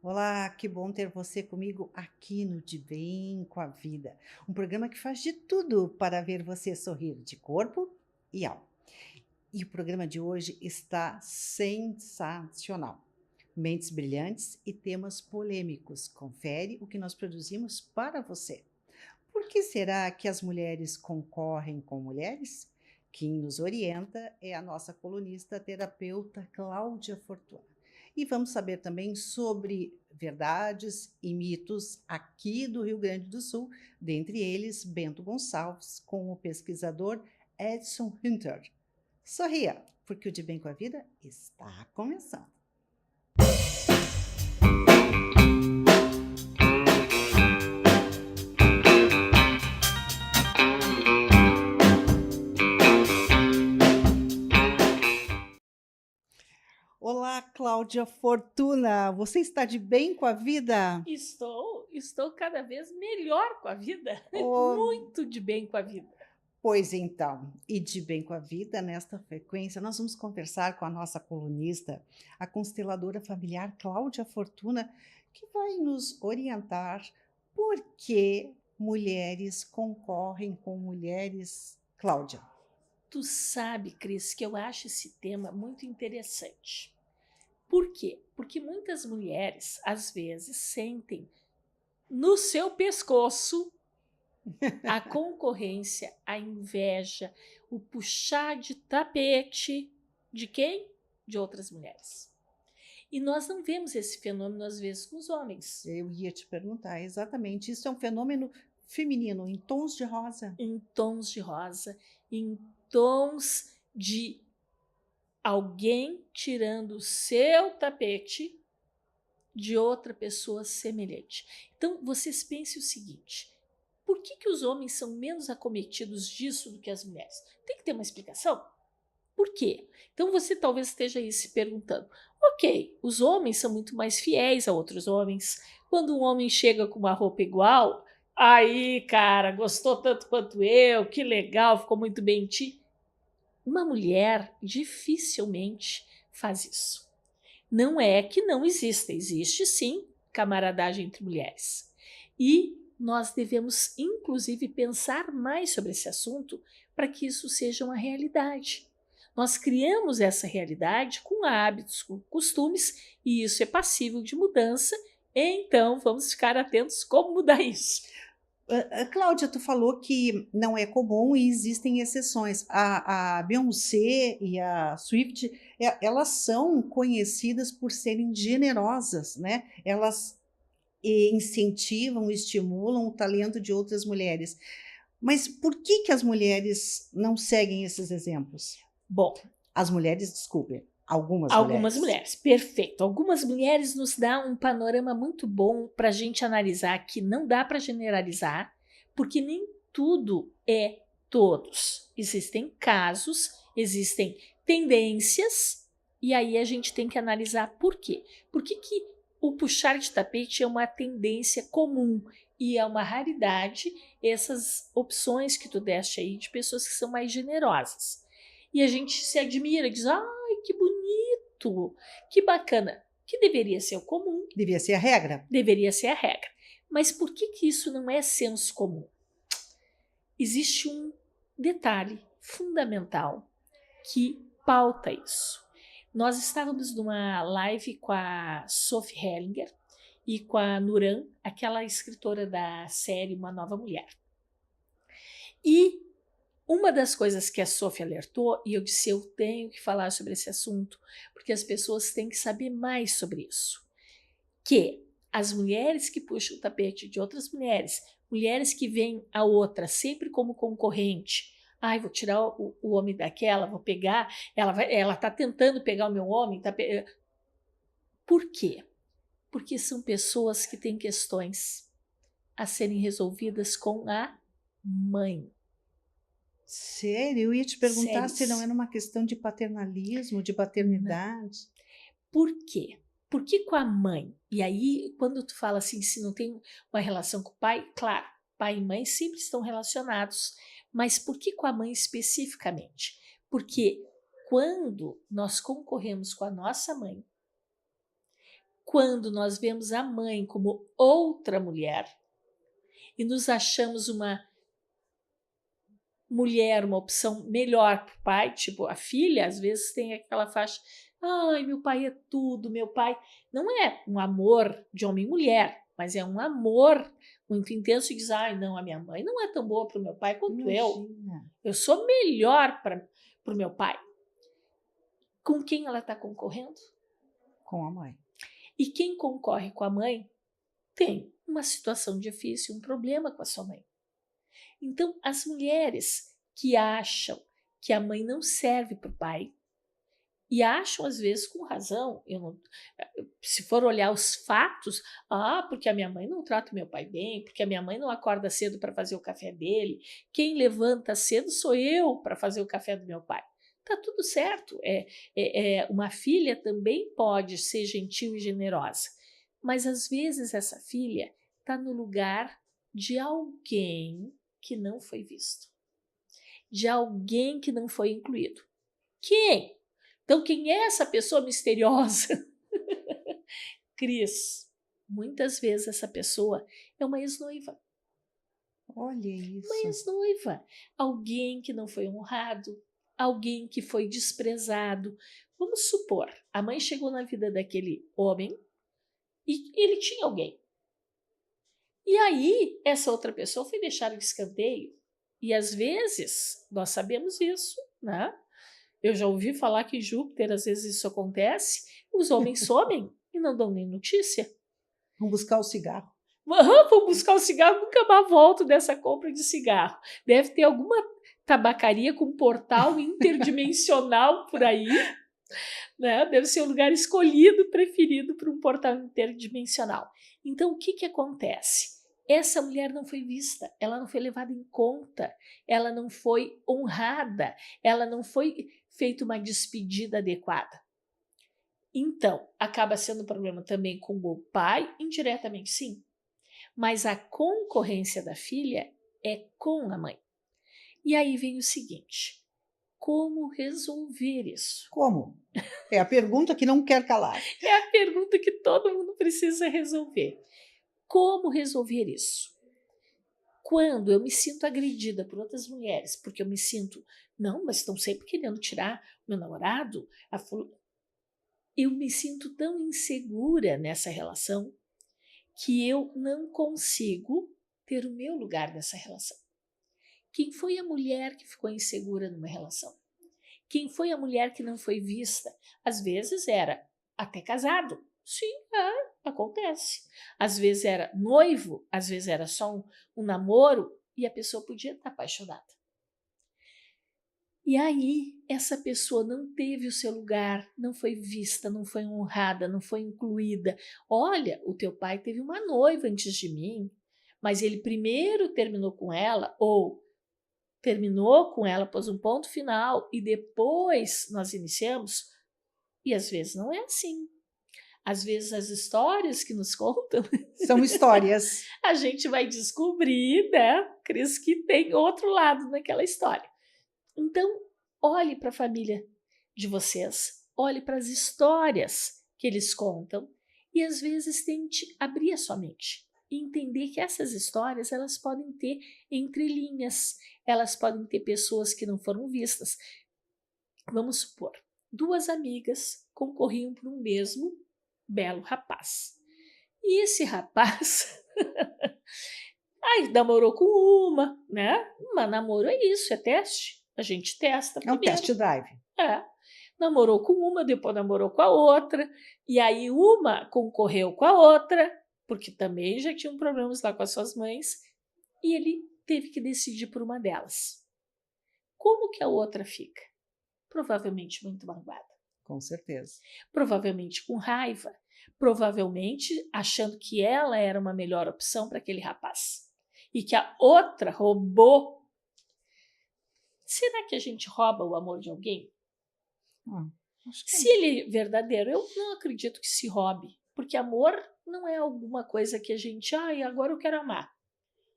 Olá, que bom ter você comigo aqui no De Bem com a Vida, um programa que faz de tudo para ver você sorrir de corpo e alma. E o programa de hoje está sensacional. Mentes brilhantes e temas polêmicos. Confere o que nós produzimos para você. Por que será que as mulheres concorrem com mulheres? Quem nos orienta é a nossa colunista terapeuta Cláudia Fortuna. E vamos saber também sobre verdades e mitos aqui do Rio Grande do Sul, dentre eles Bento Gonçalves, com o pesquisador Edson Hunter. Sorria, porque o De Bem com a Vida está começando. Olá, Cláudia Fortuna, você está de bem com a vida? Estou cada vez melhor com a vida, Oh, muito de bem com a vida. pois então, e de bem com a vida, nesta frequência, nós vamos conversar com a nossa colunista, a consteladora familiar Cláudia Fortuna, que vai nos orientar por que mulheres concorrem com mulheres. Cláudia. Tu sabe, Cris, que eu acho esse tema muito interessante. Por quê? Porque muitas mulheres, às vezes, sentem no seu pescoço a concorrência, a inveja, o puxar de tapete de quem? De outras mulheres. E nós não vemos esse fenômeno, às vezes, com os homens. Eu ia te perguntar, exatamente, isso é um fenômeno feminino, em tons de rosa. Em tons de rosa, em tons de alguém tirando o seu tapete de outra pessoa semelhante. Então, vocês pensem o seguinte: por que os homens são menos acometidos disso do que as mulheres? Tem que ter uma explicação. Por quê? Então você talvez esteja aí se perguntando: ok, os homens são muito mais fiéis a outros homens. Quando um homem chega com uma roupa igual, aí, cara, gostou tanto quanto eu, que legal, ficou muito bem em ti. Uma mulher dificilmente faz isso. Não é que não exista, existe sim camaradagem entre mulheres. E nós devemos, inclusive, pensar mais sobre esse assunto para que isso seja uma realidade. Nós criamos essa realidade com hábitos, com costumes, e isso é passível de mudança. Então, vamos ficar atentos como mudar isso. Cláudia, tu falou que não é comum e existem exceções. A Beyoncé e a Swift, elas são conhecidas por serem generosas, né? Elas incentivam, estimulam o talento de outras mulheres. Mas por que que as mulheres não seguem esses exemplos? Bom, As mulheres, desculpe, algumas algumas mulheres. mulheres, perfeito. Algumas mulheres nos dá um panorama muito bom para a gente analisar que não dá para generalizar, porque nem tudo é todos. Existem casos, existem tendências, e aí a gente tem que analisar por quê. Por que o puxar de tapete é uma tendência comum e é uma raridade essas opções que tu deste aí de pessoas que são mais generosas. E a gente se admira, diz, ai, que bonito, que bacana, que deveria ser o comum, Devia ser a regra. deveria ser a regra. Mas por que isso não é senso comum? Existe um detalhe fundamental que pauta isso. Nós estávamos numa live com a Sophie Hellinger e com a Nuran, aquela escritora da série Uma Nova Mulher. E uma das coisas que a Sophie alertou, e eu disse, eu tenho que falar sobre esse assunto, porque as pessoas têm que saber mais sobre isso, que as mulheres que puxam o tapete de outras mulheres, mulheres que veem a outra sempre como concorrente, ai, vou tirar o homem daquela, vou pegar, ela tá tentando pegar o meu homem, por quê? Porque são pessoas que têm questões a serem resolvidas com a mãe. Sério, eu ia te perguntar se não Sérios. era uma questão de paternalismo, de paternidade. Por quê? Porque com a mãe, e aí quando tu fala assim, se não tem uma relação com o pai, claro, pai e mãe sempre estão relacionados, mas por que com a mãe especificamente? Porque quando nós concorremos com a nossa mãe, quando nós vemos a mãe como outra mulher e nos achamos uma mulher, uma opção melhor para o pai, tipo a filha, às vezes tem aquela faixa, ai, meu pai é tudo, meu pai. Não é um amor de homem e mulher, mas é um amor muito intenso e diz, ai, não, a minha mãe não é tão boa para o meu pai quanto Imagina. eu sou melhor para o meu pai. Com quem ela está concorrendo? Com a mãe. E quem concorre com a mãe tem uma situação difícil, um problema com a sua mãe. Então, as mulheres que acham que a mãe não serve para o pai, e acham às vezes com razão, se for olhar os fatos, porque a minha mãe não trata o meu pai bem, porque a minha mãe não acorda cedo para fazer o café dele, quem levanta cedo sou eu para fazer o café do meu pai. Tá tudo certo, uma filha também pode ser gentil e generosa, mas às vezes essa filha está no lugar de alguém que não foi visto, de alguém que não foi incluído. Quem? Então, quem é essa pessoa misteriosa? Cris, muitas vezes essa pessoa é uma ex-noiva. Olha Uma isso. ex-noiva. Alguém que não foi honrado, alguém que foi desprezado. Vamos supor, a mãe chegou na vida daquele homem e ele tinha alguém. E aí, essa outra pessoa foi deixada de escanteio. E às vezes, nós sabemos isso, né? Eu já ouvi falar que em Júpiter, às vezes isso acontece, os homens somem e não dão nem notícia. Vamos buscar o cigarro. Vou buscar o cigarro, nunca mais volto dessa compra de cigarro. Deve ter alguma tabacaria com portal interdimensional por aí, né? Deve ser o lugar escolhido, preferido para um portal interdimensional. Então, o que acontece? Essa mulher não foi vista, ela não foi levada em conta, ela não foi honrada, ela não foi feita uma despedida adequada. Então, acaba sendo um problema também com o pai, indiretamente sim, mas a concorrência da filha é com a mãe. E aí vem o seguinte, como resolver isso? Como? É a pergunta que não quer calar. É a pergunta que todo mundo precisa resolver. Como resolver isso? Quando eu me sinto agredida por outras mulheres, porque eu me sinto, não, mas estão sempre querendo tirar meu namorado, eu me sinto tão insegura nessa relação que eu não consigo ter o meu lugar nessa relação. Quem foi a mulher que ficou insegura numa relação? Quem foi a mulher que não foi vista? Às vezes era até casado. Sim, acontece. Às vezes era noivo, às vezes era só um namoro e a pessoa podia estar apaixonada. E aí, essa pessoa não teve o seu lugar, não foi vista, não foi honrada, não foi incluída. Olha, o teu pai teve uma noiva antes de mim, mas ele primeiro terminou com ela, ou terminou com ela, pôs um ponto final e depois nós iniciamos. E às vezes não é assim. Às vezes as histórias que nos contam, São histórias. a gente vai descobrir, né, Cris, que tem outro lado naquela história. Então, olhe para a família de vocês, olhe para as histórias que eles contam e às vezes tente abrir a sua mente e entender que essas histórias elas podem ter entrelinhas, elas podem ter pessoas que não foram vistas. Vamos supor, duas amigas concorriam por um mesmo belo rapaz. E esse rapaz namorou com uma, né? Mas namoro é isso, é teste. A gente testa É um primeiro. test drive. Namorou com uma, depois namorou com a outra, e aí uma concorreu com a outra, porque também já tinham problemas lá com as suas mães, e ele teve que decidir por uma delas. Como que a outra fica? Provavelmente muito magoada. Com certeza. Provavelmente com raiva. Provavelmente achando que ela era uma melhor opção para aquele rapaz. E que a outra roubou. Será que a gente rouba o amor de alguém? Acho que Se ele é verdadeiro, eu não acredito que se roube. Porque amor não é alguma coisa que a gente... agora eu quero amar.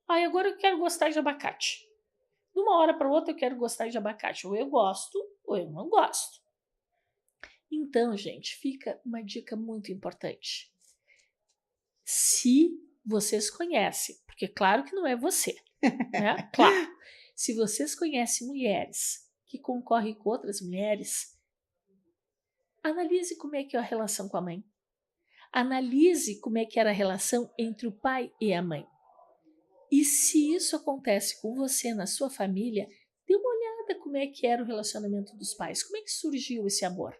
Agora eu quero gostar de abacate. De uma hora para outra eu quero gostar de abacate. Ou eu gosto, ou eu não gosto. Então, gente, fica uma dica muito importante. se vocês conhecem, porque claro que não é você, né? Claro. Se vocês conhecem mulheres que concorrem com outras mulheres, analise como é que é a relação com a mãe. Analise como é que era a relação entre o pai e a mãe. E se isso acontece com você na sua família, dê uma olhada como é que era o relacionamento dos pais. Como é que surgiu esse amor?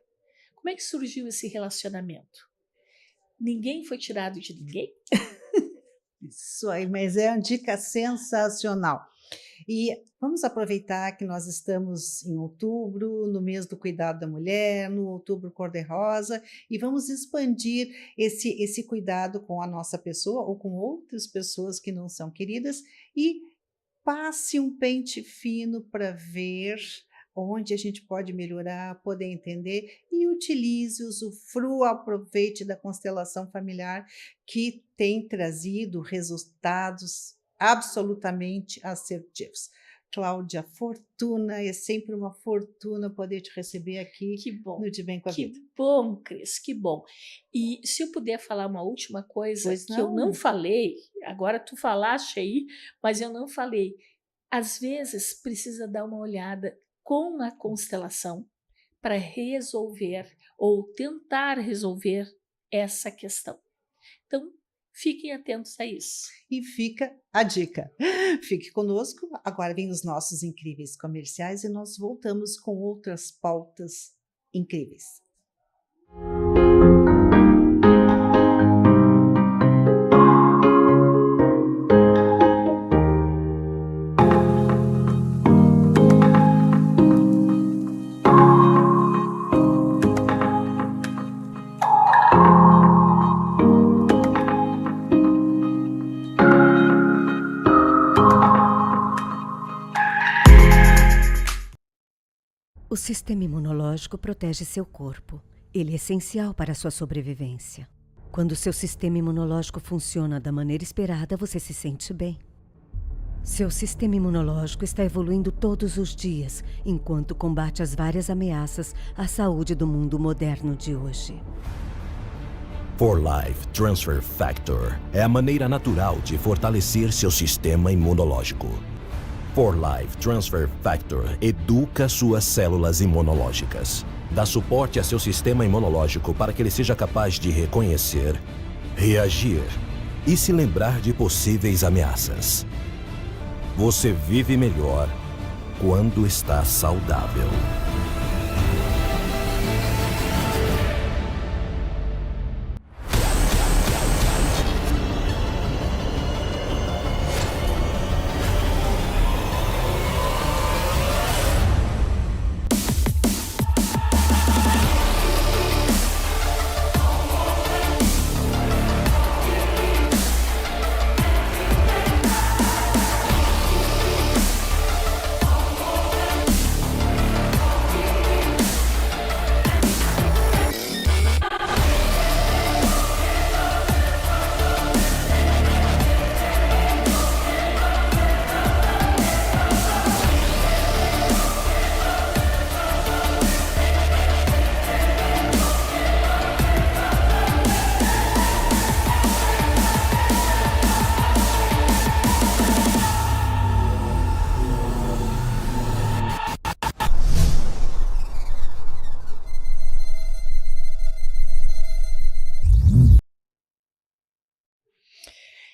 Como é que surgiu esse relacionamento? Ninguém foi tirado de ninguém? Isso aí, mas é uma dica sensacional. E vamos aproveitar que nós estamos em outubro, no mês do cuidado da mulher, no outubro cor-de-rosa, e vamos expandir esse cuidado com a nossa pessoa ou com outras pessoas que não são queridas e passe um pente fino para ver onde a gente pode melhorar, poder entender e utilize, usufrua, aproveite da constelação familiar que tem trazido resultados absolutamente assertivos. Cláudia, fortuna, é sempre uma fortuna poder te receber aqui Que bom. no De Bem com a Vida. Que bom, Cris, que bom. E se eu puder falar uma última coisa Pois que eu não não. falei, agora tu falaste aí, mas eu não falei. Às vezes precisa dar uma olhada com a constelação para resolver ou tentar resolver essa questão. Então, fiquem atentos a isso. E fica a dica. Fique conosco. Agora vem os nossos incríveis comerciais e nós voltamos com outras pautas incríveis. O sistema imunológico protege seu corpo. Ele é essencial para a sua sobrevivência. Quando seu sistema imunológico funciona da maneira esperada, você se sente bem. Seu sistema imunológico está evoluindo todos os dias, enquanto combate as várias ameaças à saúde do mundo moderno de hoje. 4Life Transfer Factor é a maneira natural de fortalecer seu sistema imunológico. 4Life Transfer Factor educa suas células imunológicas. Dá suporte a seu sistema imunológico para que ele seja capaz de reconhecer, reagir e se lembrar de possíveis ameaças. Você vive melhor quando está saudável.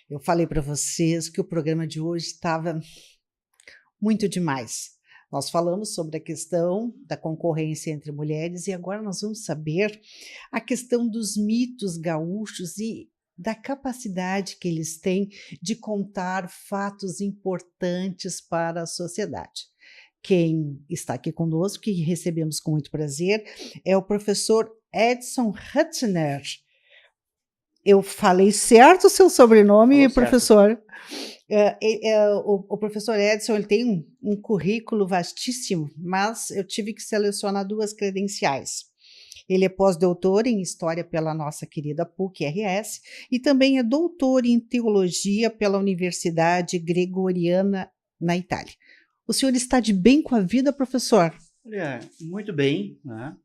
Eu falei para vocês que o programa de hoje estava muito demais. Nós falamos sobre a questão da concorrência entre mulheres e agora nós vamos saber a questão dos mitos gaúchos e da capacidade que eles têm de contar fatos importantes para a sociedade. Quem está aqui conosco, que recebemos com muito prazer, é o professor Edson Hüttner. Eu falei certo o seu sobrenome, Falou professor? O professor Edson ele tem um currículo vastíssimo, mas eu tive que selecionar 2 credenciais. Ele é pós-doutor em História pela nossa querida PUC-RS e também é doutor em Teologia pela Universidade Gregoriana, na Itália. O senhor está de bem com a vida, professor? Olha, muito bem, né?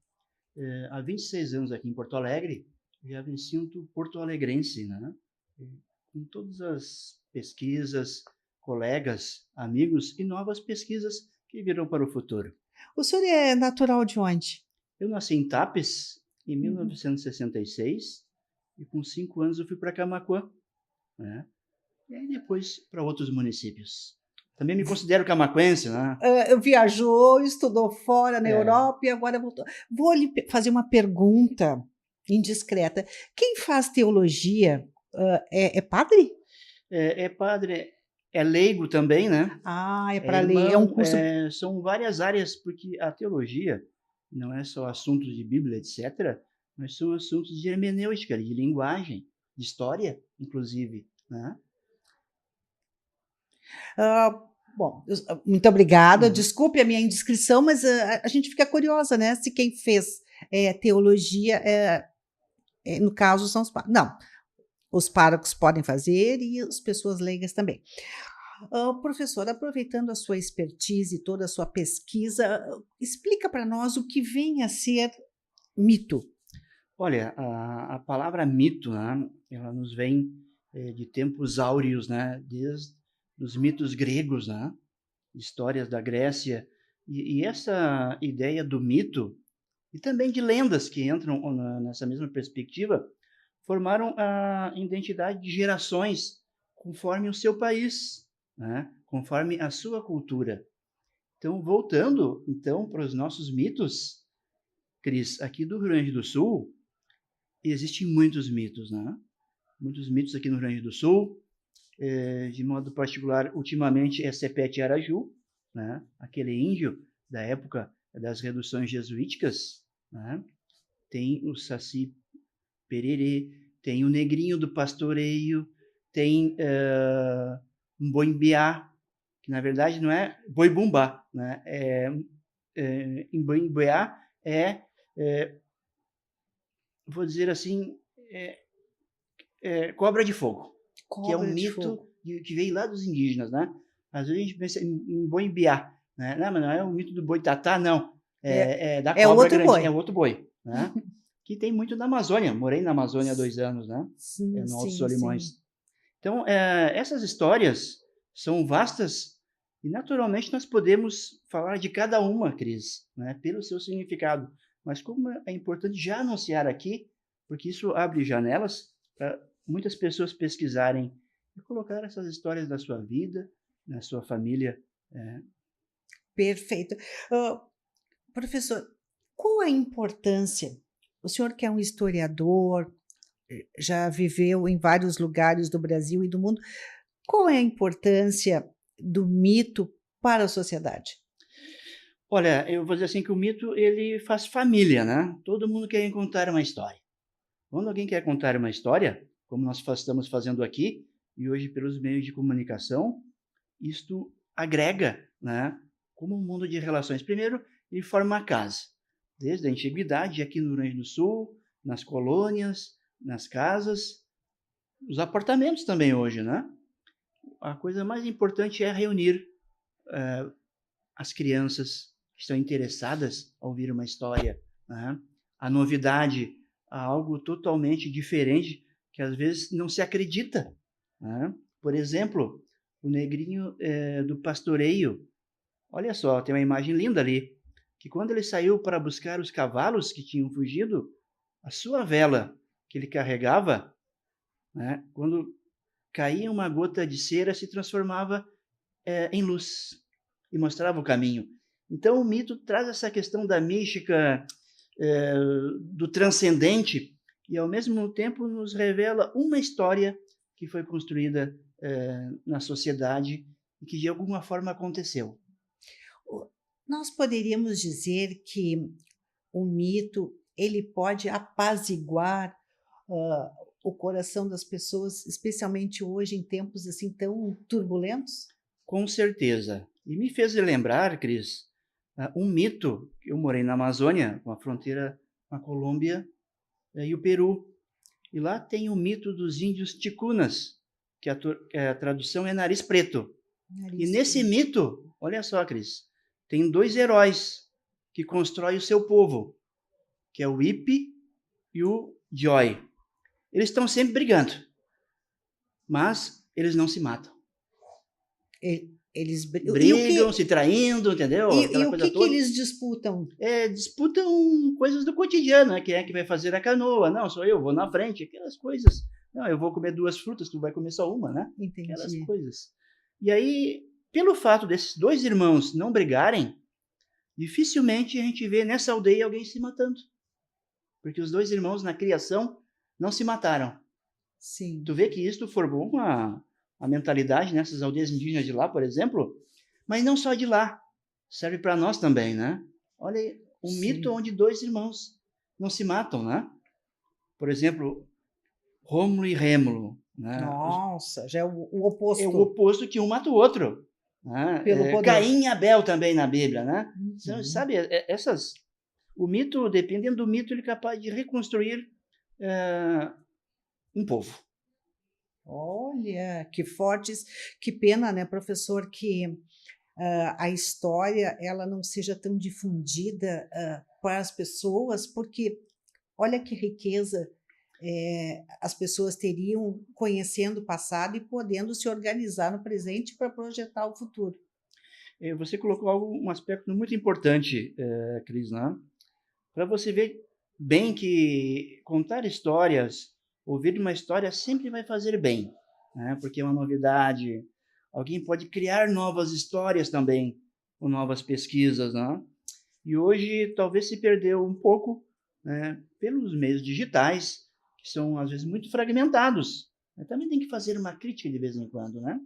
Há 26 anos aqui em Porto Alegre, já me sinto porto-alegrense, né? com todas as pesquisas, colegas, amigos e novas pesquisas que virão para o futuro. O senhor é natural de onde? Eu nasci em Tapes em Uhum. 1966 e com 5 anos eu fui para Camaquã, né? E aí depois para outros municípios. Também me considero camaquense, né? Viajou, estudou fora na É. Europa e agora voltou. Vou lhe fazer uma pergunta indiscreta. Quem faz teologia é padre? É padre, é leigo também, né? Ah, é É para ler. É um irmão, curso. são várias áreas, porque a teologia não é só assuntos de Bíblia, etc., mas são assuntos de hermenêutica, de linguagem, de história, inclusive, né? Bom, muito obrigada. Uhum. Desculpe a minha indiscrição, mas a gente fica curiosa, né? Se quem fez teologia, no caso, são os párocos. Não, os párocos podem fazer e as pessoas leigas também. Professor, aproveitando a sua expertise e toda a sua pesquisa, explica para nós o que vem a ser mito. Olha, a palavra mito, né, ela nos vem de tempos áureos, né, desde os mitos gregos, né, histórias da Grécia, e essa ideia do mito, e também de lendas que entram nessa mesma perspectiva, formaram a identidade de gerações conforme o seu país, né, conforme a sua cultura. Então, voltando para os nossos mitos, Cris, aqui do Rio Grande do Sul, existem muitos mitos, né? Muitos mitos aqui no Rio Grande do Sul. De modo particular, ultimamente é Sepete Araju, né? Aquele índio da época das reduções jesuíticas, né? Tem o Saci Pererê, tem o Negrinho do Pastoreio, tem um Boimbiá, que na verdade não é Boi Bumbá, né? Em Boimbiá vou dizer assim, cobra de fogo, que é um mito que veio lá dos indígenas, né? Às vezes a gente pensa em Boimbiá, né? Não, mas não é o mito do Boitatá, não. Da cobra outro grande, boi. é outro boi, né? Que tem muito na Amazônia. Morei na Amazônia há 2 anos, né? Sim, No Alto sim, Solimões. sim. Então, essas histórias são vastas e, naturalmente, nós podemos falar de cada uma, Cris, né? Pelo seu significado. Mas como é importante já anunciar aqui, porque isso abre janelas para muitas pessoas pesquisarem e colocar essas histórias da sua vida, na sua família. Perfeito. Professor, qual a importância? O senhor que é um historiador, já viveu em vários lugares do Brasil e do mundo, qual é a importância do mito para a sociedade? Olha, eu vou dizer assim que o mito, ele faz família, né? Todo mundo quer contar uma história. Quando alguém quer contar uma história, como nós estamos fazendo aqui, e hoje pelos meios de comunicação, isto agrega, né? Como um mundo de relações. Primeiro, ele forma uma casa. Desde a antiguidade, aqui no Rio Grande do Sul, nas colônias, nas casas, os apartamentos também hoje, né? A coisa mais importante é reunir as crianças que estão interessadas a ouvir uma história, né? A novidade, a algo totalmente diferente que às vezes não se acredita, né? Por exemplo, o Negrinho do Pastoreio. Olha só, tem uma imagem linda ali, que quando ele saiu para buscar os cavalos que tinham fugido, a sua vela que ele carregava, né, quando caía uma gota de cera, se transformava em luz e mostrava o caminho. Então, o mito traz essa questão da mística, do transcendente, e ao mesmo tempo nos revela uma história que foi construída na sociedade e que de alguma forma aconteceu. Nós poderíamos dizer que o mito ele pode apaziguar o coração das pessoas, especialmente hoje em tempos assim tão turbulentos? Com certeza. E me fez lembrar, Cris, um mito. Eu morei na Amazônia, com a fronteira com a Colômbia e o Peru. E lá tem o mito dos índios ticunas, que a tradução é nariz preto. E nesse mito, olha só, Cris, tem 2 heróis que constroem o seu povo, que é o Ipe e o Joy. Eles estão sempre brigando. mas eles não se matam. Eles Brigam, se traindo, entendeu? E o coisa que toda. eles disputam? Disputam coisas do cotidiano, né? Quem é que vai fazer a canoa? Não, sou eu, vou na frente, aquelas coisas. Não, eu vou comer 2 frutas, tu vai comer só uma, né? Aquelas Entendi. coisas. E aí, pelo fato desses 2 irmãos não brigarem, dificilmente a gente vê nessa aldeia alguém se matando. Porque os 2 irmãos, na criação, não se mataram. Sim. Tu vê que isso formou a mentalidade nessas aldeias indígenas de lá, por exemplo, mas não só de lá, serve para nós também, né? Olha aí, um Sim. mito onde 2 irmãos não se matam, né? Por exemplo, Rômulo e Rêmulo, né? Nossa, já é o oposto. É o oposto que um mata o outro, né? Pelo poder. Caim e Abel também na Bíblia, né? Uhum. Sabe, o mito, dependendo do mito, ele é capaz de reconstruir um povo. Olha, que fortes, que pena, né, professor, que a história ela não seja tão difundida para as pessoas, porque olha que riqueza as pessoas teriam conhecendo o passado e podendo se organizar no presente para projetar o futuro. Você colocou um aspecto muito importante, Cris, né? Para você ver bem que contar histórias, ouvir uma história sempre vai fazer bem, né? Porque é uma novidade. Alguém pode criar novas histórias também, com novas pesquisas, né? E hoje talvez se perdeu um pouco, né, pelos meios digitais, que são às vezes muito fragmentados. Também tem que fazer uma crítica de vez em quando, né?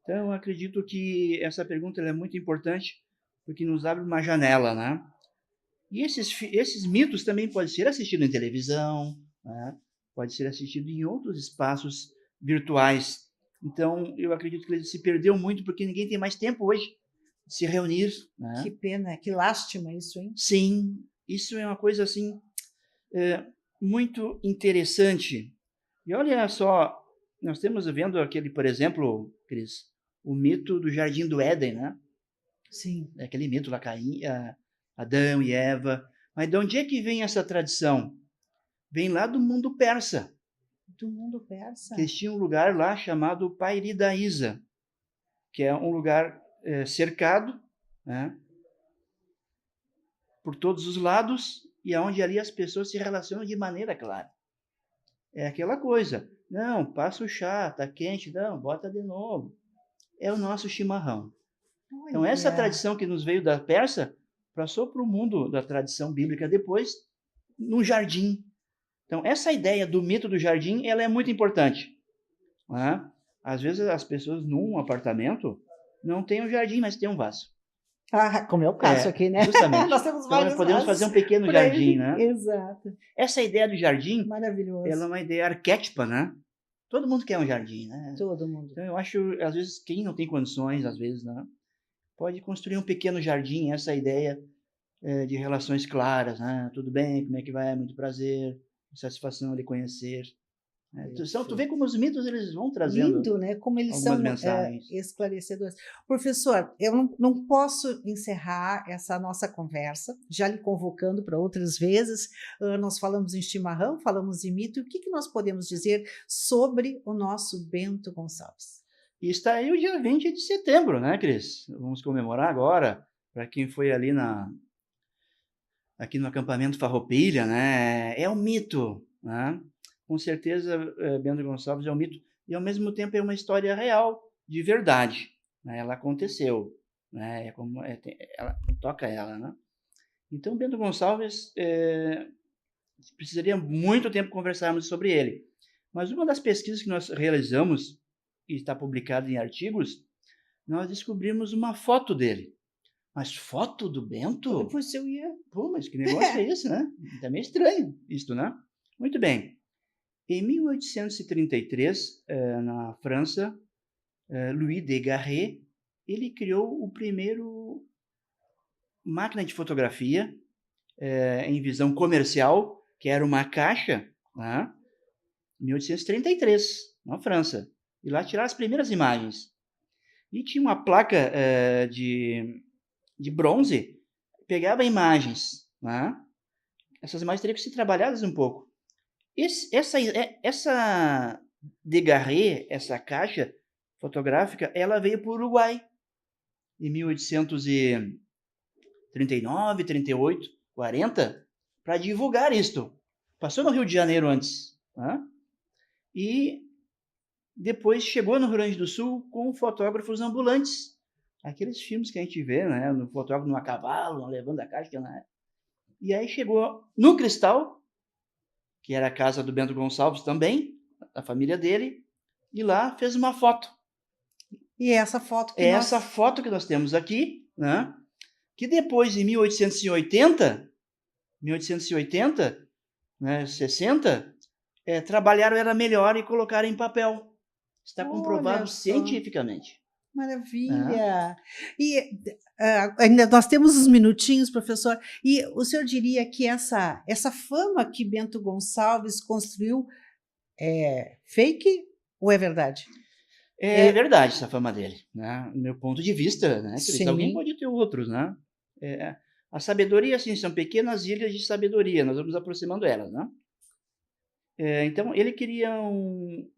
Então, eu acredito que essa pergunta é muito importante, porque nos abre uma janela, né? E esses mitos também podem ser assistidos em televisão, né? Pode ser assistido em outros espaços virtuais. Então, eu acredito que ele se perdeu muito, porque ninguém tem mais tempo hoje de se reunir, né? Que pena, que lástima isso, hein? Sim, isso é uma coisa assim muito interessante. E olha só, nós estamos vendo aquele, por exemplo, Cris, o mito do Jardim do Éden, né? Sim. Aquele mito lá, Adão e Eva. Mas de onde é que vem essa tradição? Vem lá do mundo persa. Do mundo persa? Que eles tinham um lugar lá chamado Pairidaísa, que é um lugar cercado, né, por todos os lados, e onde ali as pessoas se relacionam de maneira clara. É aquela coisa, não, passa o chá, tá quente, não, bota de novo. É o nosso chimarrão. Olha. Então, essa tradição que nos veio da Pérsia, passou para o mundo da tradição bíblica depois, no jardim. Então, essa ideia do mito do jardim, ela é muito importante. Né? Às vezes, as pessoas num apartamento não têm um jardim, mas têm um vaso. Como é o caso aqui, né? Justamente. Nós temos vários então, podemos fazer um pequeno por jardim, aí. né? Exato. Essa ideia do jardim, Maravilhoso. ela é uma ideia arquétipa, né? Todo mundo quer um jardim, né? Todo mundo. Então, eu acho, às vezes, quem não tem condições, às vezes, né, pode construir um pequeno jardim, essa ideia de relações claras, né? Tudo bem, como é que vai? Muito prazer, satisfação de conhecer. Então, tu vê como os mitos eles vão trazendo. Lindo, né? Como eles são esclarecedores. Professor, eu não posso encerrar essa nossa conversa, já lhe convocando para outras vezes. Nós falamos em chimarrão, falamos em mito. O que nós podemos dizer sobre o nosso Bento Gonçalves? E está aí o dia 20 de setembro, né, Cris? Vamos comemorar agora, para quem foi ali aqui no acampamento Farroupilha, né? É um mito, né? Com certeza, Bento Gonçalves é um mito e, ao mesmo tempo, é uma história real, de verdade. Né? Ela aconteceu, né? Toca ela, né? Então, Bento Gonçalves, precisaria muito tempo conversarmos sobre ele. Mas uma das pesquisas que nós realizamos, e está publicada em artigos, nós descobrimos uma foto dele. Mas foto do Bento? Depois eu ia... Pô, mas que negócio é esse, né? Tá meio estranho isso, né? Muito bem. Em 1833, na França, Louis Desgarret, ele criou o primeiro máquina de fotografia em visão comercial, que era uma caixa, né? Em 1833, na França. E lá tiraram as primeiras imagens. E tinha uma placa de bronze, pegava imagens, né? Essas imagens teriam que ser trabalhadas um pouco. Essa Degarré, essa caixa fotográfica, ela veio para o Uruguai em 1839, 38, 40, para divulgar isto. Passou no Rio de Janeiro antes, né? E depois chegou no Rio Grande do Sul com fotógrafos ambulantes. Aqueles filmes que a gente vê, né? No fotógrafo numa cavalo, levando a caixa. Né? E aí chegou no Cristal, que era a casa do Bento Gonçalves também, a família dele, e lá fez uma foto. E essa foto que essa foto que nós temos aqui, né? Que depois, em 1880, né, 60, trabalharam era melhor e colocaram em papel. Está comprovado cientificamente. Maravilha! E ainda nós temos uns minutinhos, professor, e o senhor diria que essa fama que Bento Gonçalves construiu é fake ou é verdade? É verdade essa fama dele, né? Do meu ponto de vista, né? Sim. Alguém pode ter outros, né? A sabedoria, assim, são pequenas ilhas de sabedoria, nós vamos aproximando elas, né? Então, ele queria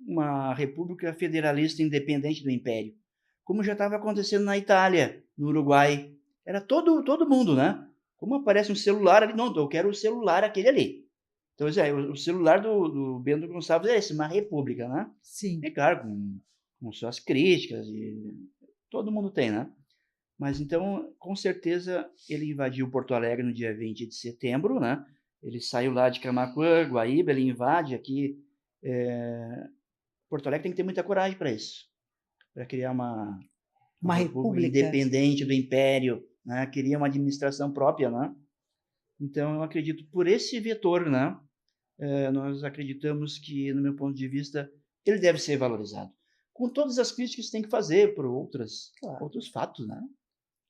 uma república federalista independente do Império, como já estava acontecendo na Itália, no Uruguai. Era todo mundo, né? Como aparece um celular ali, não, eu quero o celular aquele ali. Então, o celular do Bento Gonçalves é esse, uma república, né? Sim. É claro, com suas críticas, e todo mundo tem, né? Mas então, com certeza, ele invadiu Porto Alegre no dia 20 de setembro, né? Ele saiu lá de Camaquã, Guaíba, ele invade aqui. Porto Alegre tem que ter muita coragem para isso, para criar uma república independente do Império, né? Queria uma administração própria, né? Então, eu acredito por esse vetor, né? Nós acreditamos que, no meu ponto de vista, ele deve ser valorizado. Com todas as críticas que tem que fazer por outros fatos, né?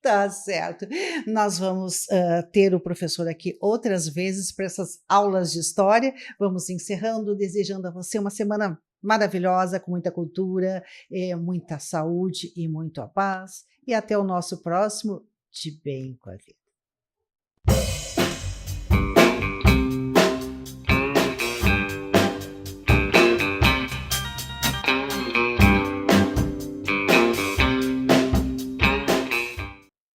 Tá certo. Nós vamos ter o professor aqui outras vezes para essas aulas de história. Vamos encerrando, desejando a você uma semana maravilhosa, com muita cultura, muita saúde e muita paz. E até o nosso próximo De Bem com a Vida.